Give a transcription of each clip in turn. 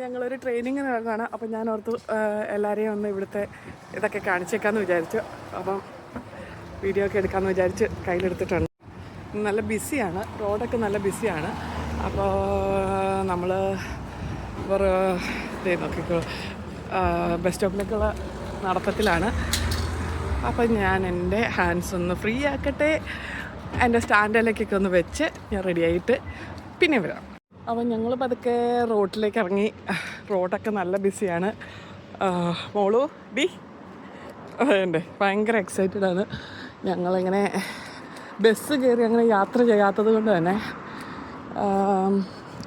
ഞങ്ങളൊരു ട്രെയിനിങ്ങിന് ഇറങ്ങുകയാണ്. അപ്പം ഞാൻ ഓർത്തു എല്ലാവരെയും ഒന്ന് ഇവിടുത്തെ ഇതൊക്കെ കാണിച്ചേക്കാമെന്ന് വിചാരിച്ചു. അപ്പം വീഡിയോ ഒക്കെ എടുക്കാമെന്ന് വിചാരിച്ച് കയ്യിലെടുത്തിട്ടുണ്ട്. നല്ല ബിസിയാണ്, റോഡൊക്കെ നല്ല ബിസിയാണ്. അപ്പോൾ നമ്മൾ നോക്കിക്കോ ബസ് സ്റ്റോപ്പിലേക്കുള്ള നടത്തത്തിലാണ്. അപ്പം ഞാൻ എൻ്റെ ഹാൻഡ്സ് ഒന്ന് ഫ്രീ ആക്കട്ടെ, എൻ്റെ സ്റ്റാൻഡിലേക്കൊക്കെ ഒന്ന് വെച്ച് ഞാൻ റെഡിയായിട്ട് പിന്നെ വരാം. അപ്പം ഞങ്ങൾ പതുക്കെ റോഡിലേക്ക് ഇറങ്ങി. റോഡൊക്കെ നല്ല ബിസിയാണ്. മോളു ഡി ഉണ്ട്, ഭയങ്കര എക്സൈറ്റഡാണ്. ഞങ്ങളിങ്ങനെ ബസ് കയറി അങ്ങനെ യാത്ര ചെയ്യാത്തത് കൊണ്ട് തന്നെ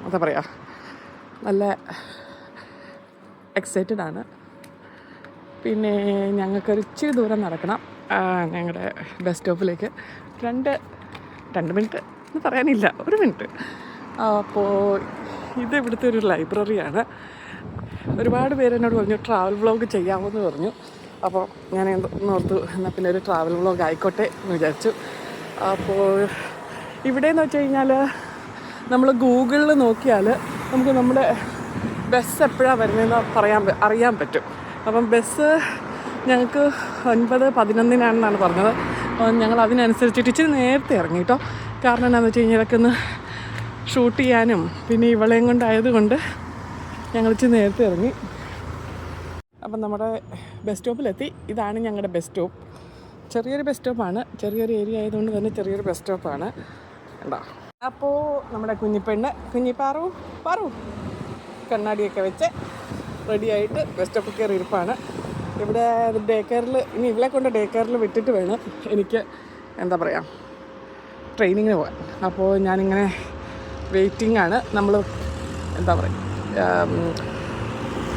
എന്താ പറയുക, നല്ല എക്സൈറ്റഡാണ്. പിന്നെ ഞങ്ങൾക്കൊരു ഇച്ചിരി ദൂരം നടക്കണം ഞങ്ങളുടെ ബസ് സ്റ്റോപ്പിലേക്ക്. രണ്ട് മിനിറ്റ് എന്ന് പറയാനില്ല, 1 മിനിറ്റ്. അപ്പോൾ ഇത് ഇവിടുത്തെ ഒരു ലൈബ്രറിയാണ്. ഒരുപാട് പേര് എന്നോട് പറഞ്ഞു ട്രാവൽ വ്ളോഗ് ചെയ്യാമെന്ന് പറഞ്ഞു. അപ്പോൾ ഞാൻ ഓർത്തു എന്നാൽ പിന്നെ ഒരു ട്രാവൽ വ്ളോഗ് ആയിക്കോട്ടെ എന്ന് വിചാരിച്ചു. അപ്പോൾ ഇവിടെയെന്ന് വെച്ച് കഴിഞ്ഞാൽ നമ്മൾ ഗൂഗിളിൽ നോക്കിയാൽ നമുക്ക് നമ്മുടെ ബസ് എപ്പോഴാണ് വരുന്നതെന്ന് അറിയാൻ പറ്റും. അപ്പം ബസ് ഞങ്ങൾക്ക് 9:11 പറഞ്ഞത്. ഞങ്ങൾ അതിനനുസരിച്ചിട്ട് ഇച്ചിരി നേരത്തെ ഇറങ്ങി കേട്ടോ. കാരണം എന്താണെന്ന് വെച്ച് കഴിഞ്ഞാൽ ഇതൊക്കെ ഒന്ന് ഷൂട്ട് ചെയ്യാനും പിന്നെ ഇവളെയും കൊണ്ടായതുകൊണ്ട് ഞങ്ങൾ ഇച്ചിരി നേരത്തെ ഇറങ്ങി. അപ്പം നമ്മുടെ ബസ് സ്റ്റോപ്പിലെത്തി. ഇതാണ് ഞങ്ങളുടെ ബസ് സ്റ്റോപ്പ്. ചെറിയൊരു ബസ് സ്റ്റോപ്പാണ്, ചെറിയൊരു ഏരിയ ആയതുകൊണ്ട് തന്നെ ചെറിയൊരു ബസ് സ്റ്റോപ്പാണ് കേട്ടോ. അപ്പോൾ നമ്മുടെ പാറു കണ്ണാടിയൊക്കെ വെച്ച് റെഡിയായിട്ട് ബസ് സ്റ്റോപ്പിൽ കയറി ഇരിപ്പാണ്. ഇവിടെ ഡേ കെയറിൽ ഇനി ഇവളെ കൊണ്ട് ഡേ കെയറിൽ വിട്ടിട്ട് വേണം എനിക്ക് എന്താ പറയുക ട്രെയിനിങ്ങിന് പോകാൻ. അപ്പോൾ ഞാനിങ്ങനെ വെയിറ്റിംഗ് ആണ്. നമ്മൾ എന്താ പറയുക,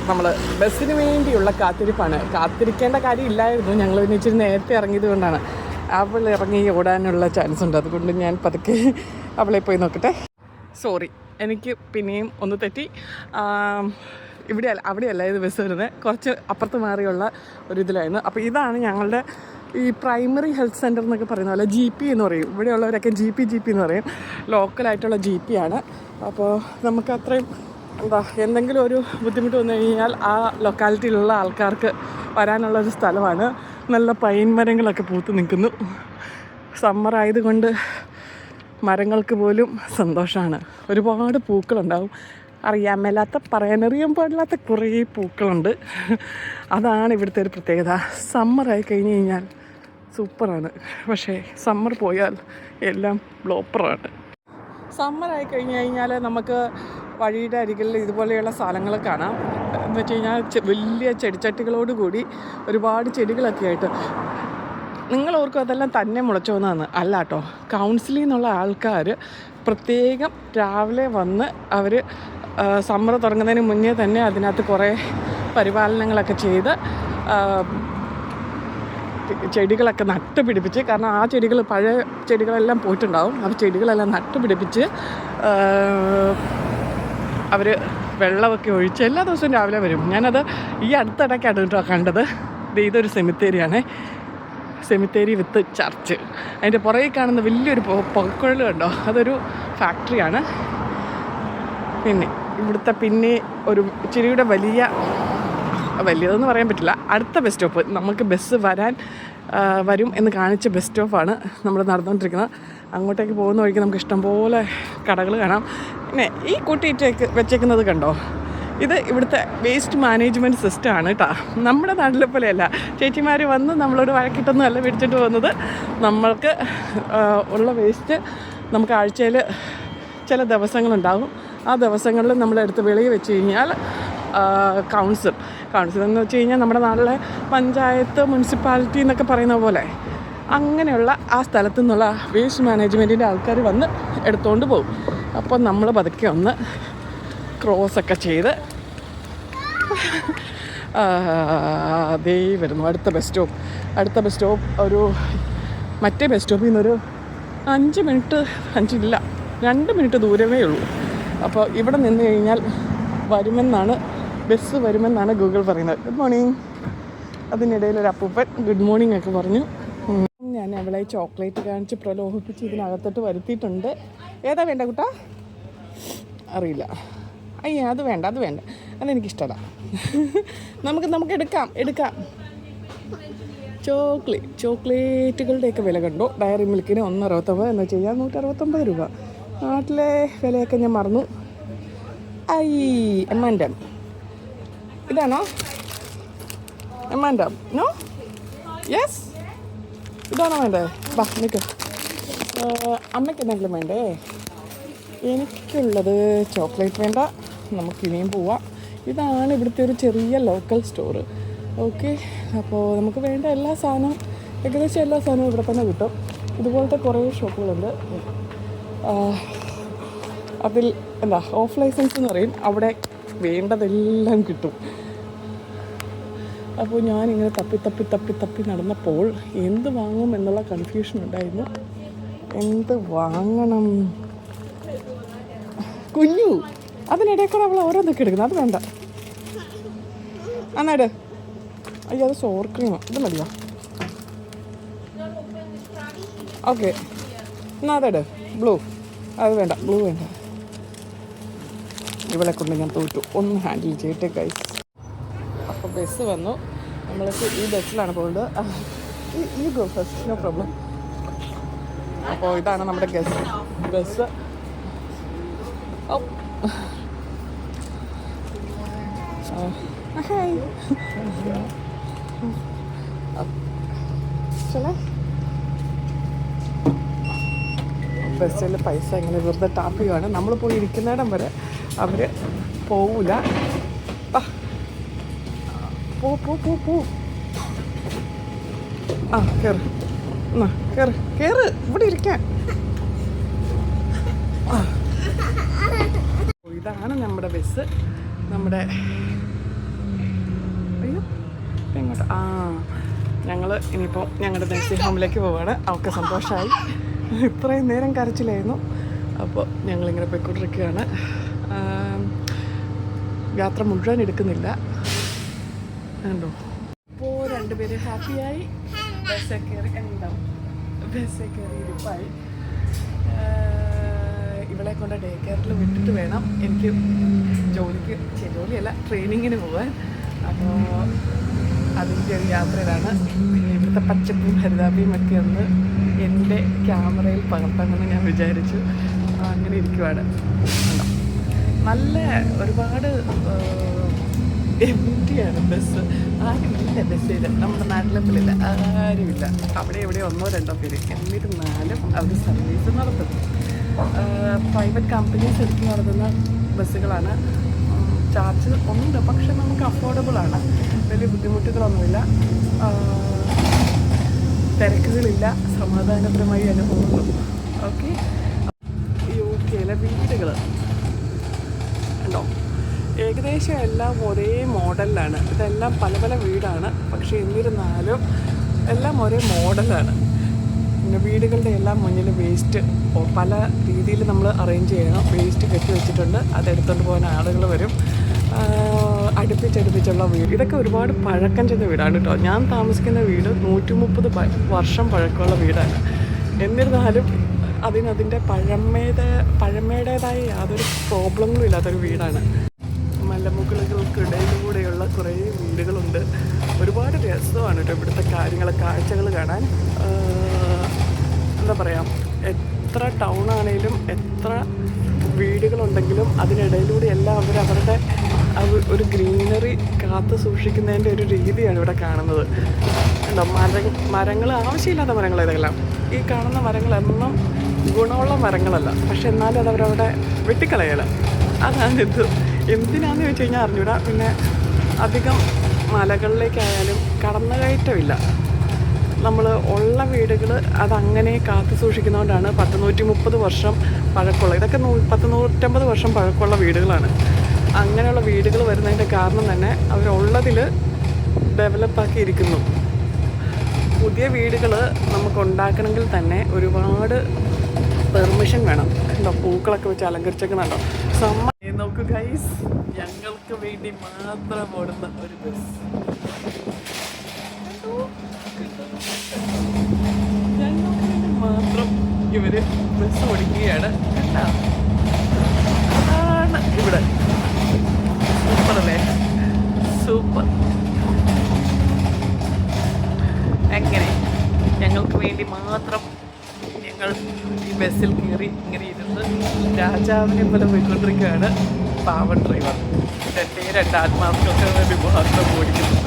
നമ്മൾ ബസ്സിന് വേണ്ടിയുള്ള കാത്തിരിപ്പാണ്. കാത്തിരിക്കേണ്ട കാര്യമില്ലായിരുന്നു, ഞങ്ങൾ പിന്നെ ഇച്ചിരി നേരത്തെ ഇറങ്ങിയത് കൊണ്ടാണ്. അവൾ ഇറങ്ങി ഓടാനുള്ള ചാൻസ് ഉണ്ട്, അതുകൊണ്ട് ഞാൻ പതുക്കെ അവളെ പോയി നോക്കട്ടെ. സോറി, എനിക്ക് പിന്നെയും ഒന്ന് തെറ്റി. അവിടെയല്ല ഇത് ബസ് വരുന്നത്, കുറച്ച് അപ്പുറത്ത് മാറിയുള്ള ഒരിതിലായിരുന്നു. അപ്പോൾ ഇതാണ് ഞങ്ങളുടെ ഈ പ്രൈമറി ഹെൽത്ത് സെൻറ്റർ എന്നൊക്കെ പറയുന്ന പോലെ GP എന്ന് പറയും. ഇവിടെയുള്ളവരൊക്കെ GP എന്ന് പറയും. ലോക്കലായിട്ടുള്ള GP ആണ്. അപ്പോൾ നമുക്ക് അത്രയും എന്തെങ്കിലും ഒരു ബുദ്ധിമുട്ട് വന്നു കഴിഞ്ഞാൽ ആ ലൊക്കാലിറ്റിയിലുള്ള ആൾക്കാർക്ക് വരാനുള്ളൊരു സ്ഥലമാണ്. നല്ല പൈൻ മരങ്ങളൊക്കെ പൂത്ത് നിൽക്കുന്നു. സമ്മർ ആയതുകൊണ്ട് മരങ്ങൾക്ക് പോലും സന്തോഷമാണ്. ഒരുപാട് പൂക്കളുണ്ടാവും. പറയാനറിയാൻ പാടില്ലാത്ത കുറേ പൂക്കളുണ്ട്. അതാണ് ഇവിടുത്തെ ഒരു പ്രത്യേകത. സമ്മറായി കഴിഞ്ഞ് കഴിഞ്ഞാൽ സൂപ്പറാണ്, പക്ഷേ സമ്മർ പോയാൽ എല്ലാം ബ്ലോപ്പറാണ്. സമ്മറായി കഴിഞ്ഞ് കഴിഞ്ഞാൽ നമുക്ക് വഴിയുടെ അരികിൽ ഇതുപോലെയുള്ള സ്ഥലങ്ങൾ കാണാം. എന്ന് വെച്ച് കഴിഞ്ഞാൽ വലിയ ചെടിച്ചട്ടികളോട് കൂടി ഒരുപാട് ചെടികളൊക്കെ ആയിട്ട്. നിങ്ങൾ ഓർക്കും അതെല്ലാം തന്നെ മുളച്ചു വന്നതാണ്. അല്ല കേട്ടോ, കൗൺസിലിൽ നിന്നുള്ള ആൾക്കാർ പ്രത്യേകം രാവിലെ വന്ന് അവർ സമ്മർ തുടങ്ങുന്നതിന് മുന്നേ തന്നെ അതിനകത്ത് കുറേ പരിപാലനങ്ങളൊക്കെ ചെയ്ത് ചെടികളൊക്കെ നട്ടുപിടിപ്പിച്ച്, കാരണം ആ ചെടികൾ പഴയ ചെടികളെല്ലാം പോയിട്ടുണ്ടാവും, ആ ചെടികളെല്ലാം നട്ടുപിടിപ്പിച്ച് അവർ വെള്ളമൊക്കെ ഒഴിച്ച് എല്ലാ ദിവസവും രാവിലെ വരും. ഞാനത് ഈ അടുത്തിടയ്ക്കാണ് കേട്ടോ കണ്ടത്. ഇതൊരു സെമിത്തേരി വിത്ത് ചർച്ച്. അതിൻ്റെ പുറകെ കാണുന്ന വലിയൊരു പുകക്കുഴൽ കണ്ടോ, അതൊരു ഫാക്ടറിയാണ്. പിന്നെ ഒരു ഇച്ചിരിയുടെ വലിയതെന്ന് പറയാൻ പറ്റില്ല, അടുത്ത ബസ് സ്റ്റോപ്പ് നമുക്ക് ബസ് വരും എന്ന് കാണിച്ച ബസ് സ്റ്റോപ്പാണ് നമ്മൾ നടന്നുകൊണ്ടിരിക്കുന്നത്. അങ്ങോട്ടേക്ക് പോകുന്ന വഴിക്ക് നമുക്ക് ഇഷ്ടംപോലെ കടകൾ കാണാം. പിന്നെ ഈ കൂട്ടിയിട്ടേക്ക് വെച്ചേക്കുന്നത് കണ്ടോ, ഇത് ഇവിടുത്തെ വേസ്റ്റ് മാനേജ്മെൻറ്റ് സിസ്റ്റമാണ് കേട്ടോ. നമ്മുടെ നാട്ടിലെ പോലെയല്ല, ചേച്ചിമാർ വന്ന് നമ്മളോട് വഴക്കിട്ടൊന്നും അല്ല മേടിച്ചിട്ട് പോകുന്നത്. നമ്മൾക്ക് ഉള്ള വേസ്റ്റ് നമുക്ക് ആഴ്ചയിൽ ചില ദിവസങ്ങളുണ്ടാകും. ആ ദിവസങ്ങളിൽ നമ്മളെടുത്ത് വെളിയിൽ വെച്ച് കഴിഞ്ഞാൽ കൗൺസിൽ എന്ന് വെച്ച് കഴിഞ്ഞാൽ നമ്മുടെ നാട്ടിലെ പഞ്ചായത്ത്, മുനിസിപ്പാലിറ്റി എന്നൊക്കെ പറയുന്ന പോലെ അങ്ങനെയുള്ള ആ സ്ഥലത്തു നിന്നുള്ള വേസ്റ്റ് മാനേജ്മെൻറ്റിൻ്റെ ആൾക്കാർ വന്ന് എടുത്തുകൊണ്ട് പോകും. അപ്പോൾ നമ്മൾ പതുക്കെ ഒന്ന് ക്രോസൊക്കെ ചെയ്ത് അതേ വരുന്നു അടുത്ത ബസ് സ്റ്റോപ്പ്. മറ്റേ ബസ് സ്റ്റോപ്പിൽ നിന്നൊരു 2 മിനിറ്റ് ദൂരമേ ഉള്ളൂ. അപ്പോൾ ഇവിടെ നിന്ന് കഴിഞ്ഞാൽ ബസ് വരുമെന്നാണ് ഗൂഗിൾ പറയുന്നത്. Good morning. അതിനിടയിൽ ഒരു അപ്പൂപ്പൻ ഗുഡ് മോർണിംഗ് ഒക്കെ പറഞ്ഞു. ഞാൻ അവളെ ചോക്ലേറ്റ് കാണിച്ച് പ്രലോഭിപ്പിച്ച് ഇതിനകത്തോട്ട് വരുത്തിയിട്ടുണ്ട്. ഏതാ വേണ്ട കുട്ടാ? അറിയില്ല. അത് വേണ്ട. അതെനിക്കിഷ്ടമല്ല. നമുക്ക് എടുക്കാം. ചോക്ലേറ്റുകളുടെയൊക്കെ വില കണ്ടു. ഡയറി മിൽക്കിന് 1,69 എന്ന് ചെയ്യാൻ 169 രൂപ. നാട്ടിലെ വിലയൊക്കെ ഞാൻ മറന്നു. എമ്മാൻഡം ഇതാണോ? എമ്മാൻഡം നോ യെസ് ഇതാണോ വേണ്ടേ? ബാ നിൽക്ക്. അമ്മയ്ക്ക് എന്തെങ്കിലും വേണ്ടേ? എനിക്കുള്ളത് ചോക്ലേറ്റ് വേണ്ട. നമുക്കിനിയും പോവാം. ഇതാണ് ഇവിടുത്തെ ഒരു ചെറിയ ലോക്കൽ സ്റ്റോറ്. ഓക്കെ, അപ്പോൾ നമുക്ക് വേണ്ട എല്ലാ സാധനവും, ഏകദേശം എല്ലാ സാധനവും ഇവിടെ തന്നെ കിട്ടും. ഇതുപോലത്തെ കുറേ ഷോപ്പുകളുണ്ട്. അതിൽ ഓഫ് ലൈസൻസ് എന്ന് പറയും. അവിടെ വേണ്ടതെല്ലാം കിട്ടും. അപ്പോൾ ഞാനിങ്ങനെ തപ്പി നടന്നപ്പോൾ എന്ത് വാങ്ങും എന്നുള്ള കൺഫ്യൂഷൻ ഉണ്ടായിരുന്നു. എന്ത് വാങ്ങണം? കുഞ്ഞു അതിനിടയിൽ കൂടെ അവൾ ഓരോന്നൊക്കെ എടുക്കുന്നത്. അത് വേണ്ട. എന്നാട് അയ്യോ, അത് സോർ ക്രീമാണ്. ഇത് മതിയോ? ഓക്കെ, എന്നാൽ അതെട്. ബ്ലൂ അത് വേണ്ട. ബ്ലൂ വേണ്ട. ഇവളെ കൊണ്ട് ഞാൻ തോറ്റു. ഒന്ന് ഹാൻഡിൽ ചെയ്യട്ടെ ഗൈസ്. അപ്പോൾ ബസ് വന്നു. നമ്മൾക്ക് ഈ ബസ്സിലാണ് പോകുന്നത്. ഈ ഗോ ഫസ്റ്റ്, നോ പ്രോബ്ലം. അപ്പോൾ ഇതാണ് നമ്മുടെ ബസ്. ഹായ് ബസ്സിൽ പൈസ ഇങ്ങനെ വെറുതെ ടാപ്പ് ചെയ്യുവാണ്. നമ്മൾ പോയി ഇരിക്കുന്നിടം വരെ അവർ പോവില്ല. പോ ആ കേറ് ഇവിടെ ഇരിക്കാൻ. ഇതാണ് നമ്മുടെ ബസ്. നമ്മുടെ എങ്ങോട്ട് ഞങ്ങൾ ഇനിയിപ്പോൾ ഞങ്ങളുടെ നഴ്സിംഗ് ഹോമിലേക്ക് പോവുകയാണ്. അവൾക്ക് സന്തോഷമായി. ഇത്രയും നേരം കരച്ചിലായിരുന്നു. അപ്പോൾ ഞങ്ങളിങ്ങനെ പോയിക്കൊണ്ടിരിക്കുകയാണ്. യാത്ര മുഴുവൻ എടുക്കുന്നില്ല കണ്ടോ. ഇപ്പോൾ രണ്ടുപേര് ഹാപ്പിയായി. ബസ്സിൽ കയറി ഇരിപ്പായി. ഇവളെ കൊണ്ട് ഡേ കെയറിൽ വിട്ടിട്ട് വേണം എനിക്ക് ജോലിയല്ല ട്രെയിനിങ്ങിന് പോകാൻ. അപ്പോൾ അതിൻ്റെ ഒരു യാത്രയിലാണ്. പിന്നെ ഇവിടുത്തെ പച്ചപ്പും ഹരിതാപിയും ഒക്കെ ഒന്ന് എൻ്റെ ക്യാമറയിൽ പകർത്താമെന്ന് ഞാൻ വിചാരിച്ചു. അങ്ങനെ ഇരിക്കുവാണ്. നല്ല ഒരുപാട് എംറ്റിയാണ് ബസ്. ആരുമില്ല ബസ്സിൽ. നമ്മുടെ നാട്ടിലെ പിള്ളില്ല, ആരുമില്ല. അവിടെ ഇവിടെ 1-2 പേര്. എന്നിരുന്നാലും അവർ സർവീസ് നടത്തുന്നു. പ്രൈവറ്റ് കമ്പനീസ് എടുത്ത് നടത്തുന്ന ബസ്സുകളാണ്. ചാർജ് ഉണ്ട്, പക്ഷെ നമുക്ക് അഫോർഡബിളാണ്. വലിയ ബുദ്ധിമുട്ടുകളൊന്നുമില്ല, തിരക്കുകളില്ല, സമാധാനപരമായി അനുഭവങ്ങളും. ഓക്കെ, യുകെയിലെ വീടുകൾ ഉണ്ടോ? ഏകദേശം എല്ലാം ഒരേ മോഡലിലാണ്. ഇതെല്ലാം പല പല വീടാണ്, പക്ഷേ എന്നിരുന്നാലും എല്ലാം ഒരേ മോഡലാണ്. പിന്നെ വീടുകളുടെ എല്ലാം മുന്നിൽ വേസ്റ്റ് പല രീതിയിൽ നമ്മൾ അറേഞ്ച് ചെയ്യണം. വേസ്റ്റ് കെട്ടി വെച്ചിട്ടുണ്ട്, അതെടുത്തുകൊണ്ട് പോകാൻ ആളുകൾ വരും. അടുപ്പിച്ചുള്ള വീട്. ഇതൊക്കെ ഒരുപാട് പഴക്കം ചെന്ന വീടാണ് കേട്ടോ. ഞാൻ താമസിക്കുന്ന വീട് 130 വർഷം പഴക്കമുള്ള വീടാണ്. എന്നിരുന്നാലും അതിൻ്റെ പഴമയുടേതായ യാതൊരു പ്രോബ്ലങ്ങളും ഇല്ലാത്തൊരു വീടാണ്. മലമുകളികൾക്കിടയിലൂടെയുള്ള കുറേ വീടുകളുണ്ട്. ഒരുപാട് രസമാണ് കേട്ടോ ഇവിടുത്തെ കാഴ്ചകൾ കാണാൻ. എന്താ പറയുക, എത്ര ടൗൺ ആണെങ്കിലും എത്ര വീടുകളുണ്ടെങ്കിലും അതിനിടയിലൂടെ എല്ലാം അവരുടെ ഒരു ഗ്രീനറി കാത്തു സൂക്ഷിക്കുന്നതിൻ്റെ ഒരു രീതിയാണ് ഇവിടെ കാണുന്നത്. ഉണ്ടോ, മരങ്ങൾ ആവശ്യമില്ലാത്ത മരങ്ങൾ ഇതെല്ലാം. ഈ കാണുന്ന മരങ്ങളെല്ലാം ഗുണമുള്ള മരങ്ങളല്ല, പക്ഷെ എന്നാലും അതവരവിടെ വെട്ടിക്കളയല. അതാണിത്. എന്തിനാന്ന് ചോദിച്ചു കഴിഞ്ഞാൽ അറിഞ്ഞൂടാ. പിന്നെ അധികം മലകളിലേക്കായാലും കടന്നുകയറ്റമില്ല. നമ്മൾ ഉള്ള വീടുകൾ അതങ്ങനെ കാത്തു സൂക്ഷിക്കുന്നതുകൊണ്ടാണ് 130 വർഷം പഴക്കമുള്ള, ഇതൊക്കെ 150 വർഷം പഴക്കമുള്ള വീടുകളാണ്. അങ്ങനെയുള്ള വീടുകൾ വരുന്നതിൻ്റെ കാരണം തന്നെ അവരുള്ളതിൽ ഡെവലപ്പാക്കിയിരിക്കുന്നു. പുതിയ വീടുകൾ നമുക്ക് ഉണ്ടാക്കണമെങ്കിൽ തന്നെ ഒരുപാട് പെർമിഷൻ വേണം. ഉണ്ടോ, പൂക്കളൊക്കെ വെച്ച് അലങ്കരിച്ചേക്കുന്നുണ്ടോ. നോക്കൂ ഗൈസ്, ഞങ്ങൾക്ക് വേണ്ടി മാത്രം ഓടുന്ന ഒരു ബസ്. ഞങ്ങൾക്ക് വേണ്ടി മാത്രം ഇവർ ബസ് ഓടിക്കുകയാണ്. അതാണ് ഇവിടെ സൂപ്പറല്ലേ. രാജാവിനെ പോലെ പോയിക്കൊണ്ടിരിക്കുകയാണ് പാവൻ ഡ്രൈവർ. രണ്ട് ആത്മാക്കൾക്ക് വേണ്ടി മാത്രം ഓടിക്കുന്നു.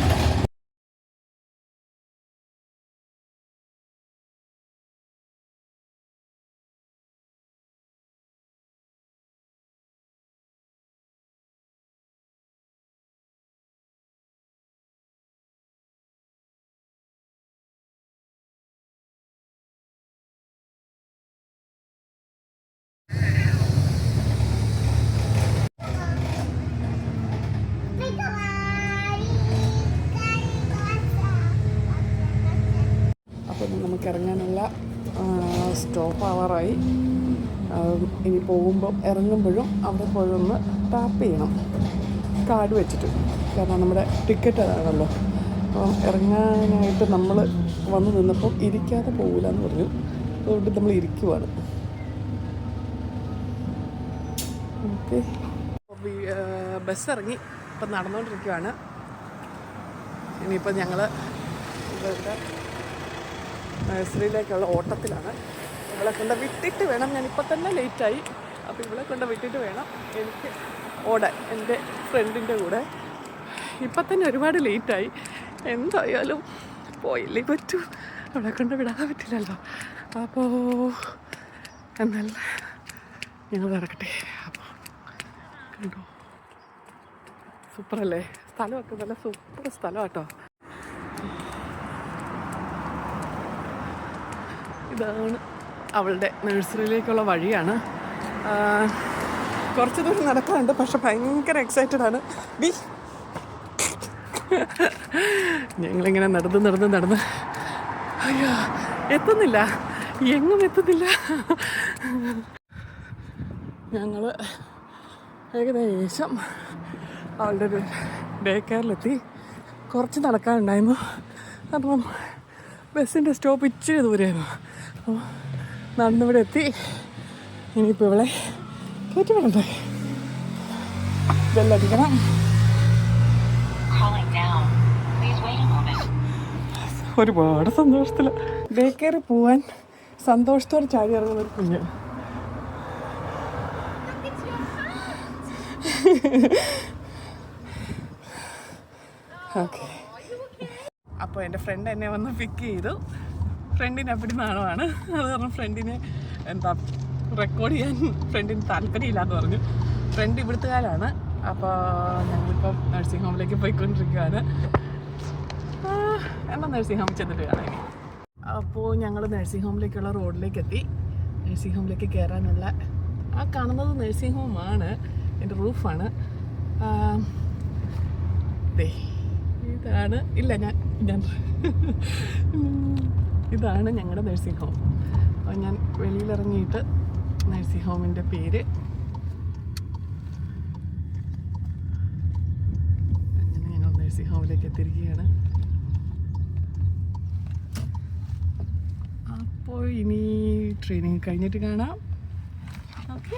അപ്പം നമുക്ക് ഇറങ്ങാനുള്ള സ്റ്റോപ്പ് ആവാറായി. ഇനി പോകുമ്പം ഇറങ്ങുമ്പോഴും അവിടെ പോയൊന്ന് ടാപ്പ് ചെയ്യണം കാർഡ് വെച്ചിട്ട്. കാരണം നമ്മുടെ ടിക്കറ്റ് അതാണല്ലോ. അപ്പം ഇറങ്ങാനായിട്ട് നമ്മൾ വന്ന് നിന്നപ്പം ഇരിക്കാതെ പോകില്ല എന്ന് പറഞ്ഞു. അതുകൊണ്ട് നമ്മൾ ഇരിക്കുവാണ്. ഓക്കെ, ബസ് ഇറങ്ങി ഇപ്പം നടന്നുകൊണ്ടിരിക്കുവാണ്. ഇനിയിപ്പോൾ ഞങ്ങൾ ഇവരുടെ നഴ്സറിയിലേക്കുള്ള ഓട്ടത്തിലാണ്. ഇവളെ കൊണ്ട് വിട്ടിട്ട് വേണം, ഞാനിപ്പോൾ തന്നെ ലേറ്റായി. അപ്പോൾ ഇവളെ കൊണ്ട് വിട്ടിട്ട് വേണം എനിക്ക് ഓടാൻ എൻ്റെ ഫ്രണ്ടിൻ്റെ കൂടെ. ഇപ്പം തന്നെ ഒരുപാട് ലേറ്റായി. എന്തായാലും പോയില്ലേ പറ്റൂ, അവളെ കൊണ്ട് വിടാൻ പറ്റില്ലല്ലോ. അപ്പോൾ എന്നാൽ ഞങ്ങൾ ഇറക്കട്ടെ. അപ്പോൾ കണ്ടോ, സൂപ്പറല്ലേ സ്ഥലമൊക്കെ, നല്ല സൂപ്പർ സ്ഥലം കേട്ടോ. ഇതാണ് അവളുടെ നഴ്സറിയിലേക്കുള്ള വഴിയാണ്. കുറച്ച് ദൂരം നടക്കാനുണ്ട്, പക്ഷെ ഭയങ്കര എക്സൈറ്റഡ് ആണ്. ഞങ്ങളിങ്ങനെ നടന്ന് അയ്യോ എത്തുന്നില്ല, എങ്ങും എത്തുന്നില്ല. ഞങ്ങൾ ഏകദേശം അവളുടെ ഒരു ഡേ കെയറിലെത്തി. കുറച്ച് നടക്കാനുണ്ടായിരുന്നു. അപ്പം ബസ്സിൻ്റെ സ്റ്റോപ്പ് ഇച്ചിരി ദൂരമായിരുന്നു. അപ്പോൾ നടന്നിവിടെ എത്തി. ഇനിയിപ്പോൾ ഇവളെ കയറ്റി വിടണ്ടേ, ബെല്ലടിക്കണം. ഒരുപാട് സന്തോഷത്തിൽ ഡേ കെയറിൽ പോവാൻ സന്തോഷത്തോടെ ചാടി ഇറങ്ങുന്നൊരു കുഞ്ഞ്. ഓക്കെ, അപ്പോൾ എൻ്റെ ഫ്രണ്ട് എന്നെ വന്ന് പിക്ക് ചെയ്തു. ഫ്രണ്ടിന് അപ്പടി നാണമാണ്. അത് കാരണം ഫ്രണ്ടിനെ റെക്കോർഡ് ചെയ്യാൻ ഫ്രണ്ടിന് താല്പര്യമില്ലാന്ന് പറഞ്ഞു. ഫ്രണ്ട് ഇവിടുത്തുകാരാണ്. അപ്പോൾ ഞങ്ങളിപ്പം നഴ്സിംഗ് ഹോമിലേക്ക് പോയിക്കൊണ്ടിരിക്കുകയാണ്. എന്നാൽ നഴ്സിംഗ് ഹോമിൽ ചെന്നിട്ട് കാണാൻ. അപ്പോൾ ഞങ്ങൾ നഴ്സിംഗ് ഹോമിലേക്കുള്ള റോഡിലേക്ക് എത്തി. നഴ്സിംഗ് ഹോമിലേക്ക് കയറാനുള്ള ആ കാണുന്നത് നഴ്സിംഗ് ഹോമാണ്, എൻ്റെ റൂഫാണ്. ഇതാണ് ഇതാണ് ഞങ്ങളുടെ നഴ്സിംഗ് ഹോം. അപ്പോൾ ഞാൻ വെളിയിലിറങ്ങിയിട്ട് നഴ്സിംഗ് ഹോമിൻ്റെ പേര് അങ്ങനെ ഞങ്ങൾ നഴ്സിംഗ് ഹോമിലേക്ക് എത്തിയിരിക്കുകയാണ്. അപ്പോൾ ഇനി ട്രെയിനിങ് കഴിഞ്ഞിട്ട് കാണാം. ഓക്കെ.